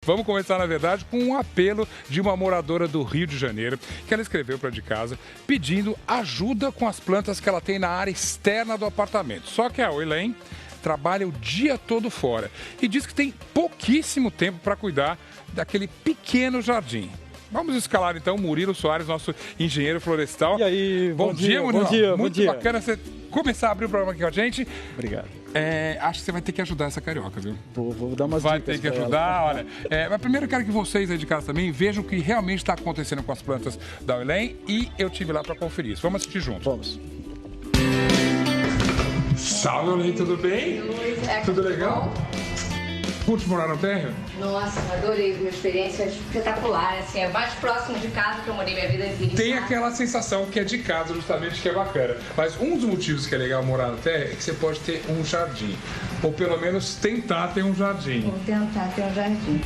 Vamos começar, na verdade, com um apelo de uma moradora do Rio de Janeiro, que ela escreveu para de casa, pedindo ajuda com as plantas que ela tem na área externa do apartamento. Só que a Oilene trabalha o dia todo fora e diz que tem pouquíssimo tempo para cuidar daquele pequeno jardim. Vamos escalar então o Murilo Soares, nosso engenheiro florestal. E aí, bom dia, Murilo. Bom dia, muito bacana você começar a abrir o programa aqui com a gente. Obrigado. Acho que você vai ter que ajudar essa carioca, viu? Vou dar umas vai dicas. Vai ter que ajudar, olha. Mas primeiro eu quero que vocês aí de casa também vejam o que realmente está acontecendo com as plantas da Oilene e eu tive lá para conferir isso. Vamos assistir juntos. Vamos. Salve, Oilene, tudo bem? Tudo legal? Curte morar no térreo? Nossa, adorei, uma experiência espetacular, assim, é mais próximo de casa que eu morei minha vida inteira. Tem aquela sensação que é de casa, justamente, que é bacana. Mas um dos motivos que é legal morar no térreo é que você pode ter um jardim. Ou pelo menos tentar ter um jardim. Vou tentar ter um jardim.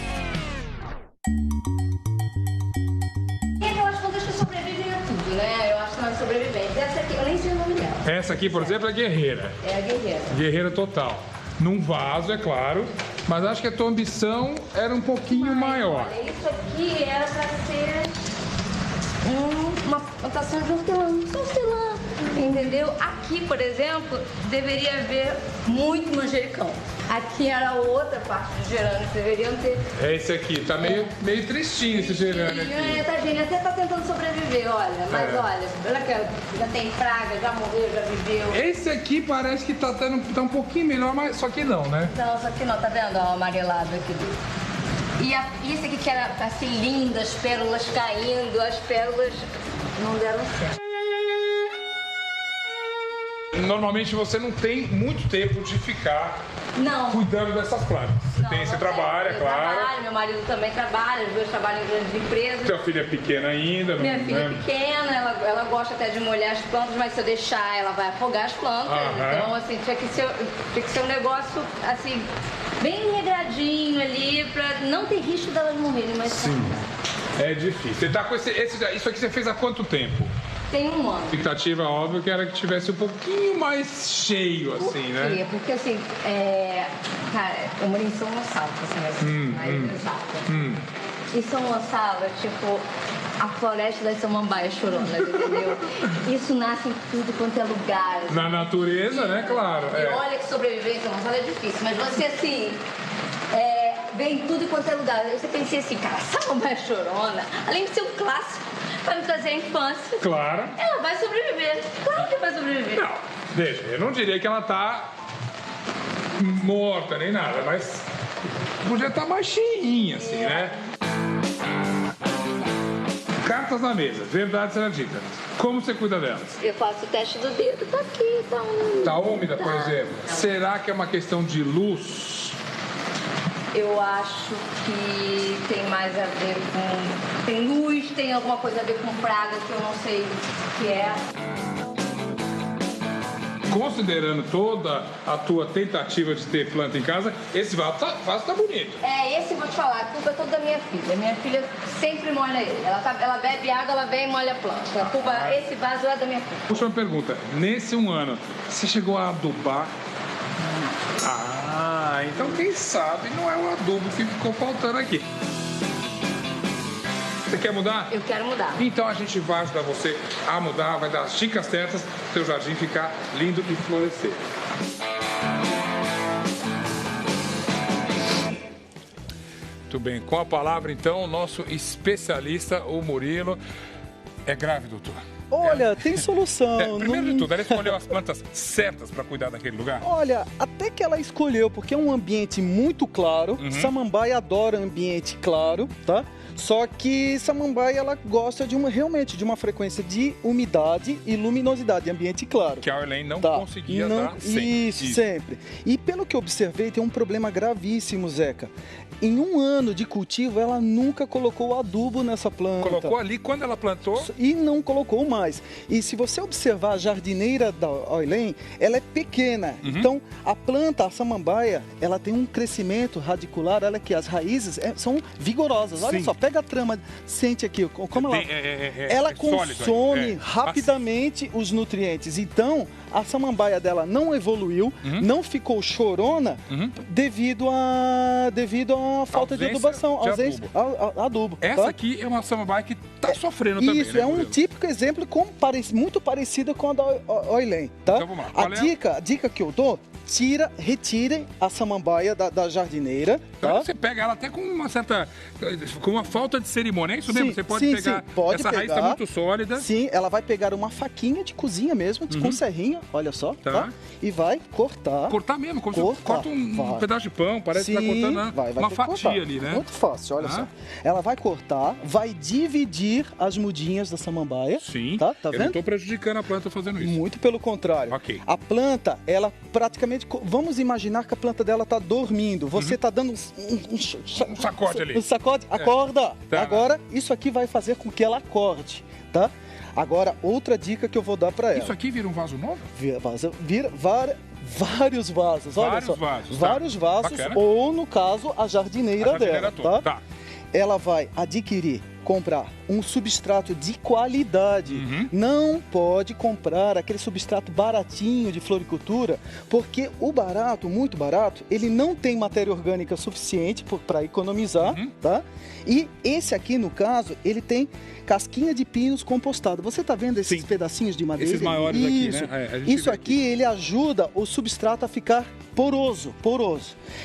E aquelas plantas que sobrevivem a tudo, né? Eu acho que nós sobreviventes. Essa aqui, eu nem sei o nome dela. Essa aqui, por exemplo, é guerreira. É a guerreira. Guerreira total. Num vaso, é claro. Mas acho que a tua ambição era um pouquinho maior. Olha, isso aqui era para ser uma plantação de hortelã, entendeu? Aqui, por exemplo, deveria haver muito manjericão. Aqui era outra parte do gerânio que deveriam ter. É esse aqui, tá meio tristinho esse gerânio aqui. Tadinho, ele até tá tentando sobreviver, olha. Mas olha, já tem praga, já morreu, já viveu. Esse aqui parece que tá um pouquinho melhor, mas só que não, né? Não, só que não, tá vendo? Ó, o amarelado aqui dele. E esse aqui que era assim lindo, as pérolas caindo, as pérolas não deram certo. Normalmente você não tem muito tempo de ficar cuidando dessas plantas. Você trabalha, é claro. Trabalho, meu marido também trabalha, os dois trabalham em grandes empresas. Sua filha é pequena ainda. Minha filha é pequena, ela gosta até de molhar as plantas, mas se eu deixar, ela vai afogar as plantas. Então, assim, tinha que ser um negócio, assim, bem regradinho ali, pra não ter risco delas morrerem. Mas sim, é difícil. Você tá com isso aqui você fez há quanto tempo? Tem um ano. A expectativa, óbvio, que era que tivesse um pouquinho mais cheio, assim, né? Por quê? Porque, assim, cara, eu morei em São Gonçalo, assim, mais exata. E São Gonçalo é tipo a floresta das samambaias choronas, entendeu? Isso nasce em tudo quanto é lugar. Assim. Na natureza, né? Claro. E olha que sobreviver em São Gonçalo é difícil, mas você, assim... vem em tudo quanto é lugar. Você pensei assim, cara, samambaia chorona, além de ser um clássico, vai me trazer a infância. Claro. Ela vai sobreviver. Claro que vai sobreviver. Não, veja, eu não diria que ela tá morta nem nada, mas podia estar mais cheinha, assim, né? Cartas na mesa, verdade será dita. Como você cuida delas? Eu faço o teste do dedo, tá aqui, tá úmida. Tá úmida, por exemplo? Será que é uma questão de luz? Eu acho que tem mais a ver com... Tem luz, tem alguma coisa a ver com praga que eu não sei o que é. Considerando toda a tua tentativa de ter planta em casa, esse vaso tá bonito. Esse vou te falar, a culpa é toda da minha filha. Minha filha sempre molha ele. Ela bebe água, ela vem e molha a planta. A culpa, esse vaso é da minha filha. Última pergunta. Nesse um ano, você chegou a adubar? Então quem sabe não é o adubo que ficou faltando aqui. Você quer mudar? Eu quero mudar. Então a gente vai ajudar você a mudar, vai dar as dicas certas para o seu jardim ficar lindo e florescer. Muito bem, com a palavra então, o nosso especialista, o Murilo. É grave, doutor? Olha, tem solução. Primeiro de tudo, ela escolheu as plantas certas para cuidar daquele lugar? Olha, até que ela escolheu, porque é um ambiente muito claro. Samambaia adora ambiente claro, tá? Só que samambaia, ela gosta realmente de uma frequência de umidade e luminosidade, ambiente claro. Que a Oilene não conseguia dar sempre. Isso, sempre. E pelo que eu observei, tem um problema gravíssimo, Zeca. Em um ano de cultivo, ela nunca colocou adubo nessa planta. Colocou ali quando ela plantou? E não colocou mais. E se você observar a jardineira da Oilene, ela é pequena. Então, a planta, a samambaia, ela tem um crescimento radicular, olha que as raízes são vigorosas. Olha só, pega a trama, sente aqui, como ela consome rapidamente os nutrientes. Então, a samambaia dela não evoluiu, não ficou chorona devido à falta de adubação, ausência de adubo. Essa aqui é uma samambaia que está sofrendo também. Isso, é um típico exemplo muito parecida com a da Oilem, tá? Então vamos lá. A dica que eu dou, retirem a samambaia da jardineira. Tá? Você pega ela até com uma falta de cerimônia, é isso mesmo? Você pode pegar, essa raiz está muito sólida. Sim, ela vai pegar uma faquinha de cozinha mesmo, com serrinha, olha só, tá? E vai cortar. Cortar mesmo, como você corta um pedaço de pão, parece que está cortando uma fatia ali, né? Muito fácil, olha só. Ela vai cortar, vai dividir as mudinhas da samambaia. Sim, tá vendo? Eu não estou prejudicando a planta fazendo isso. Muito pelo contrário. Ok. A planta, ela praticamente, vamos imaginar que a planta dela está dormindo, você está dando um sacode ali. Um sacode, acorda. Tá. Agora, isso aqui vai fazer com que ela acorde, tá? Agora, outra dica que eu vou dar para ela. Isso aqui vira um vaso novo? Vira vários vasos, olha só. Vários vasos, bacana. Ou, no caso, a jardineira dela, toda. tá? Ela vai comprar um substrato de qualidade. Não pode comprar aquele substrato baratinho de floricultura, porque o barato, muito barato, ele não tem matéria orgânica suficiente para economizar, tá? E esse aqui, no caso, ele tem casquinha de pinos compostada. Você está vendo esses pedacinhos de madeira? Esses maiores isso, aqui, né? Isso aqui, ele ajuda o substrato a ficar poroso.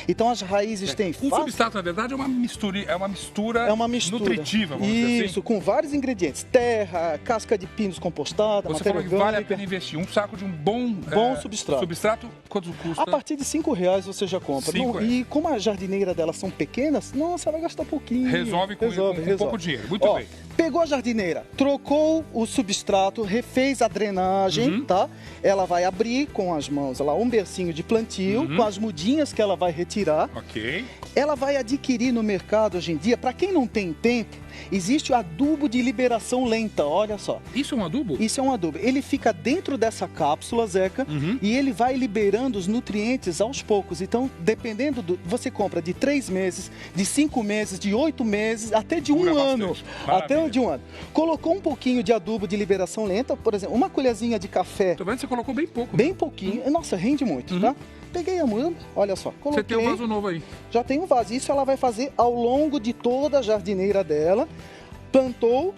Então as raízes têm... O substrato, na verdade, é uma mistura nutritiva, vamos dizer assim. Isso, com vários ingredientes. Terra, casca de pinos compostada, matéria orgânica. Você falou que vale a pena investir. Um saco de um bom substrato. Substrato, quanto custa? A partir de R$5 você já compra. E como a jardineira delas são pequenas, nossa, ela vai gastar pouquinho. Resolve com pouco dinheiro. Muito bem. Pegou a jardineira, trocou o substrato, refez a drenagem, tá? Ela vai abrir com as mãos lá um bercinho de plantio, com as mudinhas que ela vai retirar. Ok. Ela vai adquirir no mercado hoje em dia, para quem não tem tempo, existe o adubo de liberação lenta, olha só. Isso é um adubo? Isso é um adubo. Ele fica dentro dessa cápsula, Zeca, e ele vai liberando os nutrientes aos poucos. Então, dependendo você compra de 3 meses, de 5 meses, de 8 meses, até de um ano. Até de um ano. Colocou um pouquinho de adubo de liberação lenta, por exemplo, uma colherzinha de café. Tô vendo que você colocou bem pouco. Bem pouquinho. Nossa, rende muito, tá? Peguei a muda, olha só, coloquei. Você tem um vaso novo aí? Já tem um vaso. Isso ela vai fazer ao longo de toda a jardineira dela. Plantou,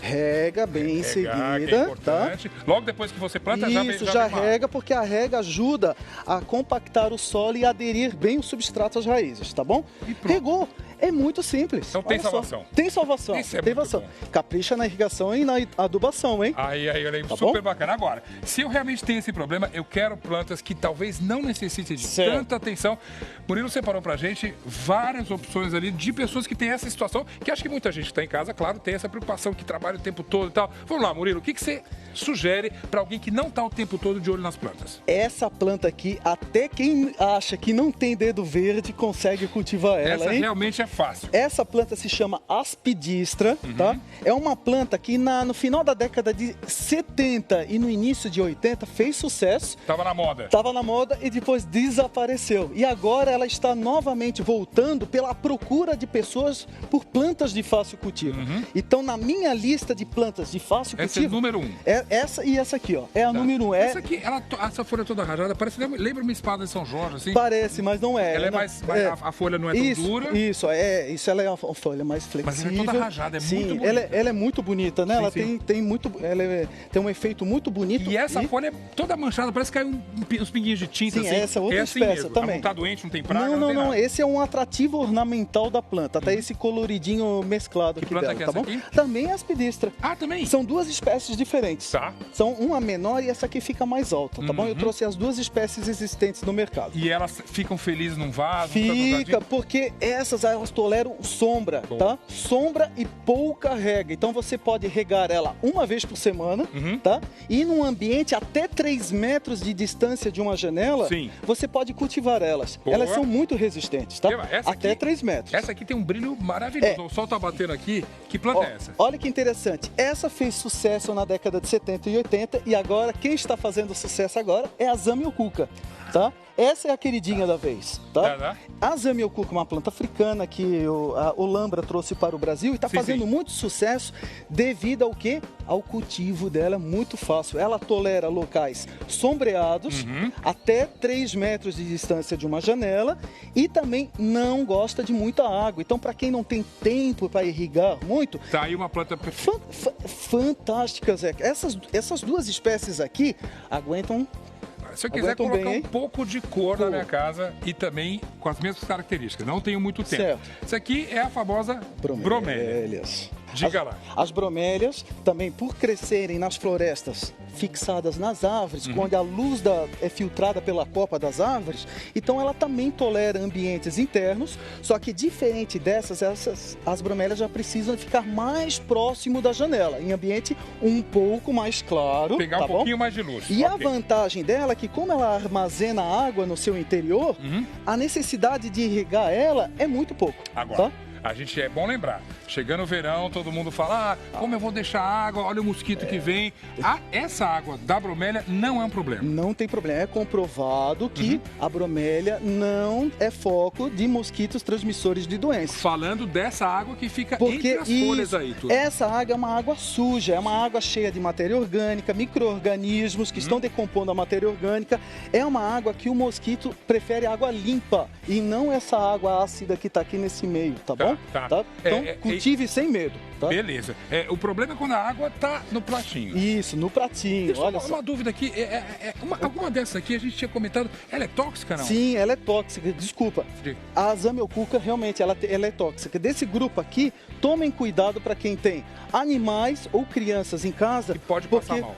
rega bem em seguida, tá? Logo depois que você planta, já rega, porque a rega ajuda a compactar o solo e aderir bem o substrato às raízes, tá bom? Regou. É muito simples. Então tem salvação. Tem salvação. Isso é tem salvação. Capricha na irrigação e na adubação, hein? Aí eu lembro. Tá super bacana. Agora, se eu realmente tenho esse problema, eu quero plantas que talvez não necessitem de tanta atenção. Murilo separou pra gente várias opções ali de pessoas que têm essa situação, que acho que muita gente que está em casa, claro, tem essa preocupação, que trabalha o tempo todo e tal. Vamos lá, Murilo, o que você sugere para alguém que não está o tempo todo de olho nas plantas? Essa planta aqui, até quem acha que não tem dedo verde consegue cultivar ela, Essa hein? realmente é fácil. Essa planta se chama aspidistra, tá? É uma planta que no final da década de 70 e no início de 80 fez sucesso. Tava na moda. Tava na moda e depois desapareceu. E agora ela está novamente voltando pela procura de pessoas por plantas de fácil cultivo. Então, na minha lista de plantas de fácil cultivo... Essa é número 1. É essa e essa aqui, ó. É a número 1. Essa aqui, essa folha toda rajada, lembra uma espada de São Jorge, assim? Parece, mas não é. Ela é mais... A folha não é tão dura. Isso, ela é uma folha mais flexível. Mas ela é toda rajada, é muito bonita. Ela é muito bonita, né? Ela tem um efeito muito bonito. E essa folha é toda manchada, parece que caiu uns pinguinhos de tinta. Sim, assim. essa é outra assim espécie mesmo. também. Ela não tá doente, não tem praga, não. Esse é um atrativo ornamental da planta. Até esse coloridinho mesclado aqui dela, tá bom? Também é aspidistra. Ah, também? São duas espécies diferentes. Tá. São uma menor e essa aqui fica mais alta, tá bom? Eu trouxe as duas espécies existentes no mercado. E elas ficam felizes num vaso? Fica, porque elas toleram sombra, tá? Sombra e pouca rega. Então você pode regar ela uma vez por semana, tá? E num ambiente até 3 metros de distância de uma janela, você pode cultivar elas. Boa. Elas são muito resistentes, tá? Até 3 metros. Essa aqui tem um brilho maravilhoso. O sol tá batendo aqui. Que planta é essa? Olha que interessante. Essa fez sucesso na década de 70 e 80 e agora quem está fazendo sucesso agora é a Zamioculca. tá? Essa é a queridinha da vez, tá? A Zamioculca é uma planta africana que a Olambra trouxe para o Brasil e está fazendo muito sucesso devido ao quê? Ao cultivo dela, muito fácil. Ela tolera locais sombreados, até 3 metros de distância de uma janela, e também não gosta de muita água. Então, para quem não tem tempo para irrigar muito... Tá aí uma planta fantástica, Zé. Essas duas espécies aqui aguentam... Se eu quiser colocar um pouco de cor na minha casa e também com as mesmas características, não tenho muito tempo. Certo. Isso aqui é a famosa bromélia. Diga lá. As bromélias também, por crescerem nas florestas fixadas nas árvores, quando a luz é filtrada pela copa das árvores, então ela também tolera ambientes internos, só que diferente dessas, as bromélias já precisam ficar mais próximo da janela, em ambiente um pouco mais claro. Pegar um pouquinho mais de luz. E a vantagem dela é que, como ela armazena água no seu interior, a necessidade de irrigar ela é muito pouco. Agora. Tá? A gente é bom lembrar, chegando o verão, todo mundo fala, como eu vou deixar água, olha o mosquito que vem. Essa água da bromélia não é um problema. Não tem problema, é comprovado que a bromélia não é foco de mosquitos transmissores de doenças. Falando dessa água que fica entre as folhas aí. Tudo. Essa água é uma água suja, é uma água cheia de matéria orgânica, micro-organismos que estão decompondo a matéria orgânica. É uma água que o mosquito prefere água limpa e não essa água ácida que está aqui nesse meio, tá bom? Tá. Então, cultive sem medo. Tá? Beleza. O problema é quando a água tá no pratinho. Isso, no pratinho. Deixa olha uma dúvida aqui. Alguma dessas aqui a gente tinha comentado, ela é tóxica, não? Sim, ela é tóxica. Desculpa. A Zamioculca realmente ela é tóxica. Desse grupo aqui, tomem cuidado para quem tem animais ou crianças em casa. Que pode passar mal.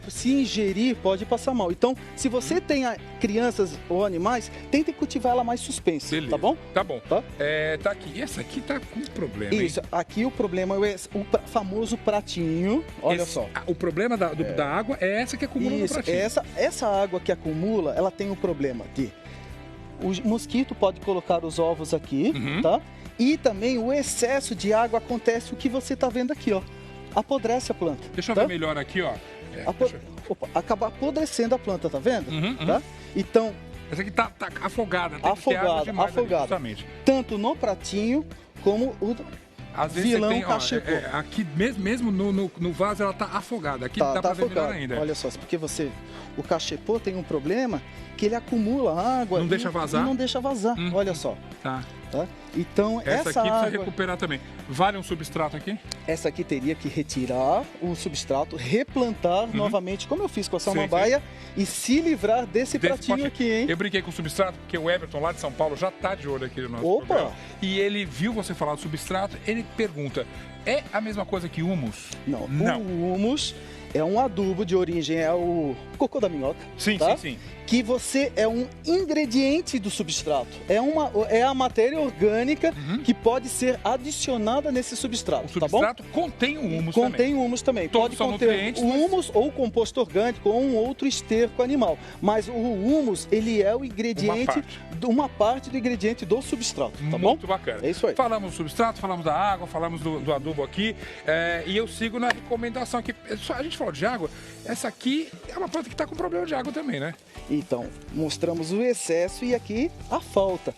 Se ingerir, pode passar mal. Então, se você tem crianças ou animais, tente cultivar ela mais suspensa. Beleza. Tá bom? Tá bom. Tá aqui. Essa aqui tá com problema. Isso. Hein? Aqui o problema é o famoso pratinho. Olha só. O problema da água é essa que acumula no pratinho. Essa água que acumula, ela tem o problema de... O mosquito pode colocar os ovos aqui, tá? E também o excesso de água acontece o que você tá vendo aqui, ó. Apodrece a planta. Deixa eu ver melhor aqui, ó. Acaba apodrecendo a planta, tá vendo? Tá? Então... Essa aqui tá afogada. Tem que ter água demais ali, justamente. Tanto no pratinho como o... Às vezes vilão você tem, cachepô. Aqui mesmo no vaso ela tá afogada. Aqui dá pra ver melhor ainda. Olha só, porque o cachepô tem um problema que ele acumula água. Não deixa vazar? E não deixa vazar. Olha só. Tá. Então, essa aqui água... precisa recuperar também. Vale um substrato aqui? Essa aqui teria que retirar o substrato, replantar novamente, como eu fiz com a samambaia, e se livrar desse pratinho aqui, hein? Eu brinquei com o substrato, porque o Everton lá de São Paulo já tá de olho aqui no nosso programa. E ele viu você falar do substrato, ele pergunta, é a mesma coisa que humus? Não. O humus é um adubo de origem, é o cocô da minhoca. Sim. Que você é um ingrediente do substrato. É a matéria orgânica que pode ser adicionada nesse substrato. O substrato contém o humus também. Contém o humus também. Todos pode conter o humus ou composto orgânico ou um outro esterco animal. Mas o humus, ele é o ingrediente, uma parte do ingrediente do substrato. Tá bom? Muito bacana. É isso aí. Falamos do substrato, falamos da água, falamos do adubo aqui. E eu sigo na recomendação aqui. A gente falou de água. Essa aqui é uma planta que está com problema de água também, né? Então, mostramos o excesso e aqui a falta.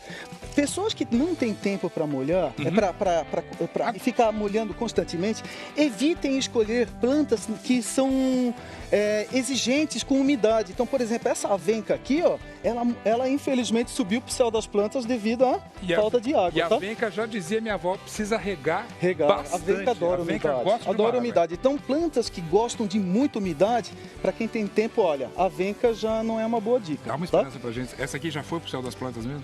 Pessoas que não têm tempo para molhar, para ficar molhando constantemente, evitem escolher plantas que são exigentes com umidade. Então, por exemplo, essa avenca aqui, ó, ela infelizmente subiu para o céu das plantas devido à falta de água. E a avenca, já dizia minha avó, precisa regar bastante. A avenca adora umidade. Adora umidade. Então, plantas que gostam de muita umidade, para quem tem tempo, olha, a avenca já não é uma boa dica. Dá uma esperança pra gente. Essa aqui já foi pro céu das plantas mesmo?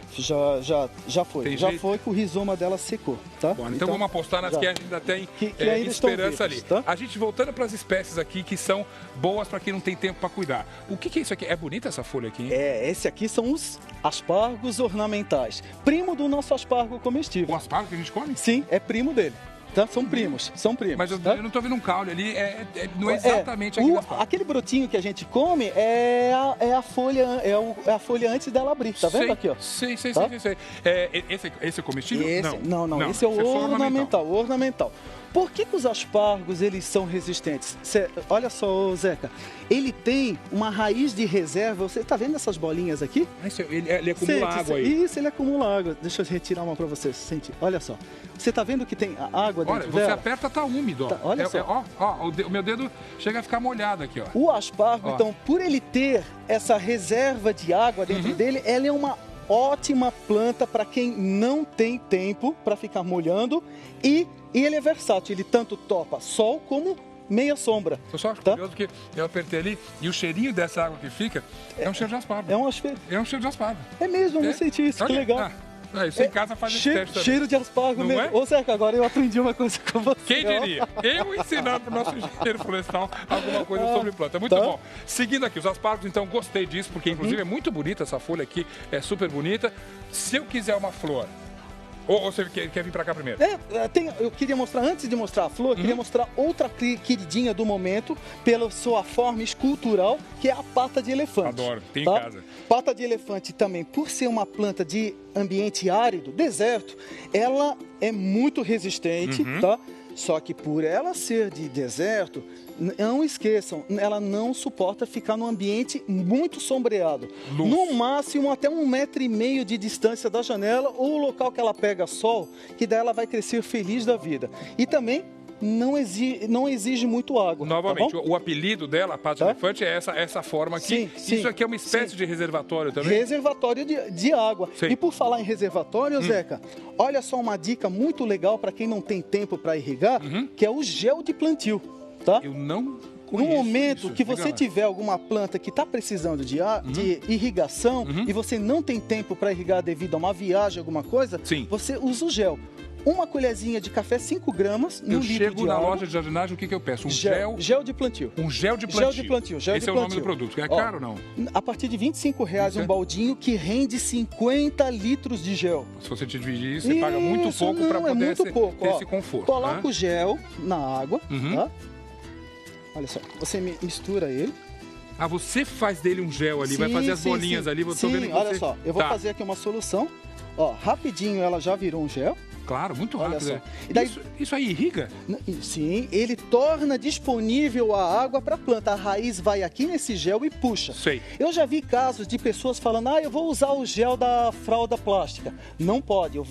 Já foi. Tem já jeito? foi que o rizoma dela secou, tá? Bom, então vamos apostar nas que ainda tem ainda esperança vivos, ali. Tá? A gente voltando para as espécies aqui que são boas para quem não tem tempo para cuidar. O que é isso aqui? É bonita essa folha aqui, hein? Esse aqui são os aspargos ornamentais. Primo do nosso aspargo comestível. O aspargo que a gente come? Sim, é primo dele. Tá? São primos. Mas eu não tô vendo um caule ali, não é exatamente aquele aspargo. Aquele brotinho que a gente come é a folha antes dela abrir, tá vendo aqui, ó? Sei. Esse é comestível? Não, esse é o ornamental. Por que os aspargos eles são resistentes? Olha só, Zeca, ele tem uma raiz de reserva. Você está vendo essas bolinhas aqui? Ele acumula água aí. Isso, ele acumula água. Deixa eu retirar uma para você. Sente. Olha só. Você está vendo que tem água dentro dela? Olha, você aperta, tá úmido. Ó. Tá, olha só. O meu dedo chega a ficar molhado aqui, ó. O aspargo, então, por ele ter essa reserva de água dentro dele, ela é uma ótima planta para quem não tem tempo para ficar molhando e ele é versátil, ele tanto topa sol como meia sombra. Eu só acho curioso que eu apertei ali e o cheirinho dessa água que fica é um cheiro de aspargo. É um cheiro de aspargo. É mesmo, eu não senti isso, que legal. Isso em casa faz esse teste também. Cheiro de aspargo mesmo. Ô, Zeca, agora eu aprendi uma coisa com você. Quem diria? Eu ensinando para o nosso engenheiro florestal alguma coisa sobre planta. Muito bom. Seguindo aqui, os aspargos, então, gostei disso, porque inclusive é muito bonita essa folha aqui, é super bonita. Se eu quiser uma flor, ou você quer vir para cá primeiro? Eu queria mostrar, antes de mostrar a flor, queria mostrar outra queridinha do momento, pela sua forma escultural, que é a pata de elefante. Adoro, tem em casa. Pata de elefante também, por ser uma planta de ambiente árido, deserto, ela é muito resistente, tá? Só que por ela ser de deserto, não esqueçam, ela não suporta ficar num ambiente muito sombreado. Luz. No máximo até 1,5 m de distância da janela ou o local que ela pega sol, que daí ela vai crescer feliz da vida. E também não exige muito água. Novamente, tá o apelido dela, a pata de elefante, é essa forma aqui. Sim, isso aqui é uma espécie de reservatório também? Reservatório de água. Sim. E por falar em reservatório, Zeca, olha só uma dica muito legal para quem não tem tempo para irrigar, que é o gel de plantio. Tá? Eu não conheço. No momento isso. Que você tiver alguma planta que está precisando de irrigação e você não tem tempo para irrigar devido a uma viagem, alguma coisa, você usa o gel. Uma colherzinha de café, 5 gramas, no litro de água. Eu chego na loja de jardinagem, o que eu peço? Gel de plantio. Um gel de plantio. Esse é o nome do produto. É caro ou não? A partir de R$25 um baldinho que rende 50 litros de gel. Se você te dividir isso, você paga muito pouco para poder ter esse conforto. Coloca o gel na água, tá? Olha só, você mistura ele. Ah, você faz dele um gel ali, vai fazer as bolinhas ali. Tô vendo que olha só, eu vou fazer aqui uma solução. Ó, rapidinho ela já virou um gel. Claro, muito rápido. Olha só. E daí, isso aí irriga? Sim, ele torna disponível a água para a planta. A raiz vai aqui nesse gel e puxa. Sei. Eu já vi casos de pessoas falando, eu vou usar o gel da fralda plástica. Não pode, o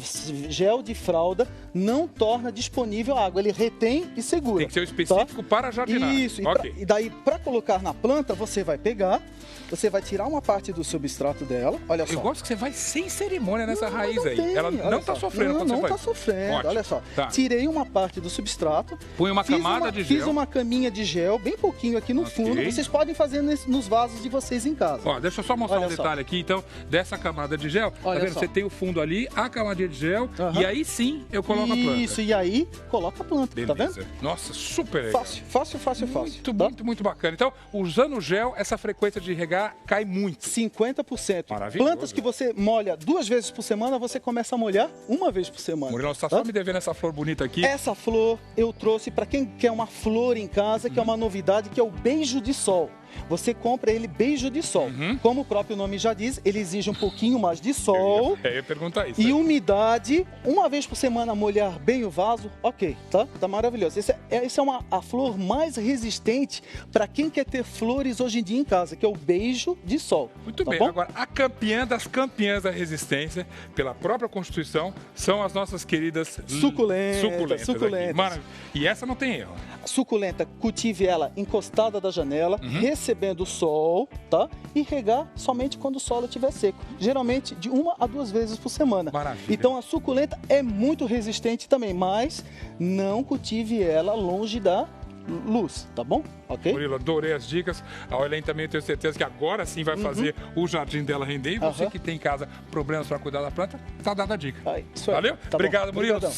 gel de fralda não torna disponível a água, ele retém e segura. Tem que ser o específico para a jardinagem. Isso, e daí para colocar na planta, você vai pegar, você vai tirar uma parte do substrato dela, olha só. Eu gosto que você vai sem cerimônia nessa raiz aí. Ela não está sofrendo quando você faz. Sofrendo, ótimo. Olha só, tirei uma parte do substrato, põe uma camada de gel, fiz uma caminha de gel, bem pouquinho aqui no fundo, vocês podem fazer nos vasos de vocês em casa. Ó, deixa eu só mostrar um detalhe aqui, então, dessa camada de gel, tá vendo? Você tem o fundo ali, a camadinha de gel, e aí sim eu coloco a planta. Isso, e aí coloca a planta, beleza. Tá vendo? Nossa, super legal. Fácil. Muito bacana. Então, usando o gel, essa frequência de regar cai muito. 50%. Maravilhoso. Plantas que você molha 2 vezes por semana, você começa a molhar 1 vez por semana. Murilo, você tá só me devendo essa flor bonita aqui. Essa flor eu trouxe para quem quer uma flor em casa, que é uma novidade, que é o beijo de sol. Você compra ele beijo de sol. Como o próprio nome já diz, ele exige um pouquinho mais de sol. Eu ia perguntar isso. E umidade. 1 vez por semana molhar bem o vaso, ok, tá? Tá maravilhoso. Essa é a flor mais resistente para quem quer ter flores hoje em dia em casa, que é o beijo de sol. Muito bem. Agora, a campeã das campeãs da resistência, pela própria Constituição, são as nossas queridas suculentas. E essa não tem erro. Suculenta, cultive ela encostada da janela, recebendo sol, tá? E regar somente quando o solo estiver seco. Geralmente de 1 a 2 vezes por semana. Maravilha. Então a suculenta é muito resistente também, mas não cultive ela longe da luz, tá bom? Ok? Murilo, adorei as dicas. A Oilene também, tenho certeza que agora sim vai fazer o jardim dela render. E você que tem em casa problemas para cuidar da planta, tá dada a dica. Isso aí. Valeu? Tá obrigado, bom. Murilo. Obrigadão.